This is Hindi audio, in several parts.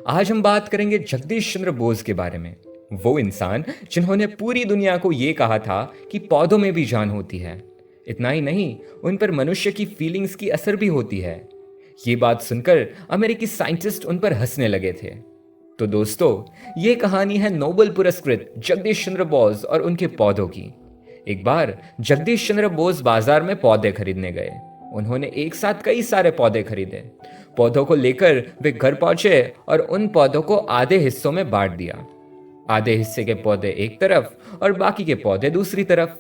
आज हम बात करेंगे जगदीश चंद्र बोस के बारे में। वो इंसान जिन्होंने पूरी दुनिया को ये कहा था कि पौधों में भी जान होती है। इतना ही नहीं, उन पर मनुष्य की फीलिंग्स की असर भी होती है। ये बात सुनकर अमेरिकी साइंटिस्ट उन पर हंसने लगे थे। तो दोस्तों, ये कहानी है नोबेल पुरस्कृत जगदीश चंद्र बोस और उनके पौधों की। एक बार जगदीश चंद्र बोस बाजार में पौधे खरीदने गए। उन्होंने एक साथ कई सारे पौधे खरीदे। पौधों को लेकर वे घर पहुंचे और उन पौधों को आधे हिस्सों में बांट दिया। आधे हिस्से के पौधे एक तरफ और बाकी के पौधे दूसरी तरफ।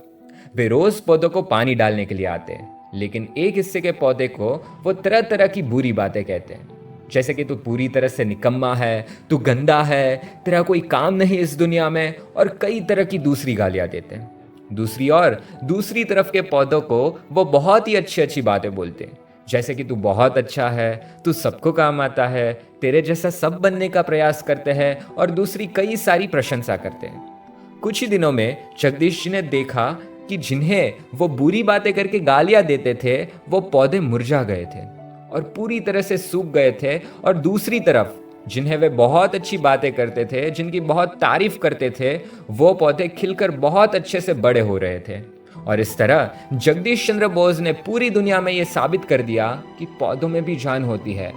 वे रोज पौधों को पानी डालने के लिए आते, लेकिन एक हिस्से के पौधे को वो तरह तरह की बुरी बातें कहते हैं, जैसे कि तू पूरी तरह से निकम्मा है, तू गंदा है, तेरा कोई काम नहीं इस दुनिया में, और कई तरह की दूसरी गालियां देते हैं। दूसरी तरफ के पौधों को वो बहुत ही अच्छी अच्छी बातें बोलते हैं, जैसे कि तू बहुत अच्छा है, तू सबको काम आता है, तेरे जैसा सब बनने का प्रयास करते हैं, और दूसरी कई सारी प्रशंसा करते हैं। कुछ ही दिनों में जगदीश जी ने देखा कि जिन्हें वो बुरी बातें करके गालियां देते थे, वो पौधे मुरझा गए थे और पूरी तरह से सूख गए थे, और दूसरी तरफ जिन्हें वे बहुत अच्छी बातें करते थे, जिनकी बहुत तारीफ करते थे, वो पौधे खिलकर बहुत अच्छे से बड़े हो रहे थे। और इस तरह जगदीश चंद्र बोस ने पूरी दुनिया में ये साबित कर दिया कि पौधों में भी जान होती है।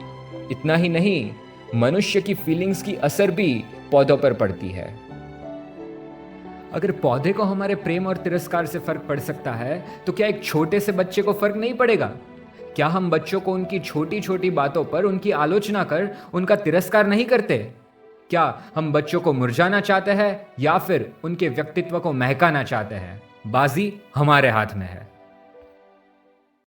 इतना ही नहीं, मनुष्य की फीलिंग्स की असर भी पौधों पर पड़ती है। अगर पौधे को हमारे प्रेम और तिरस्कार से फर्क पड़ सकता है, तो क्या एक छोटे से बच्चे को फर्क नहीं पड़ेगा? क्या हम बच्चों को उनकी छोटी छोटी बातों पर उनकी आलोचना कर उनका तिरस्कार नहीं करते? क्या हम बच्चों को मुरझाना चाहते हैं या फिर उनके व्यक्तित्व को महकाना चाहते हैं? बाजी हमारे हाथ में है।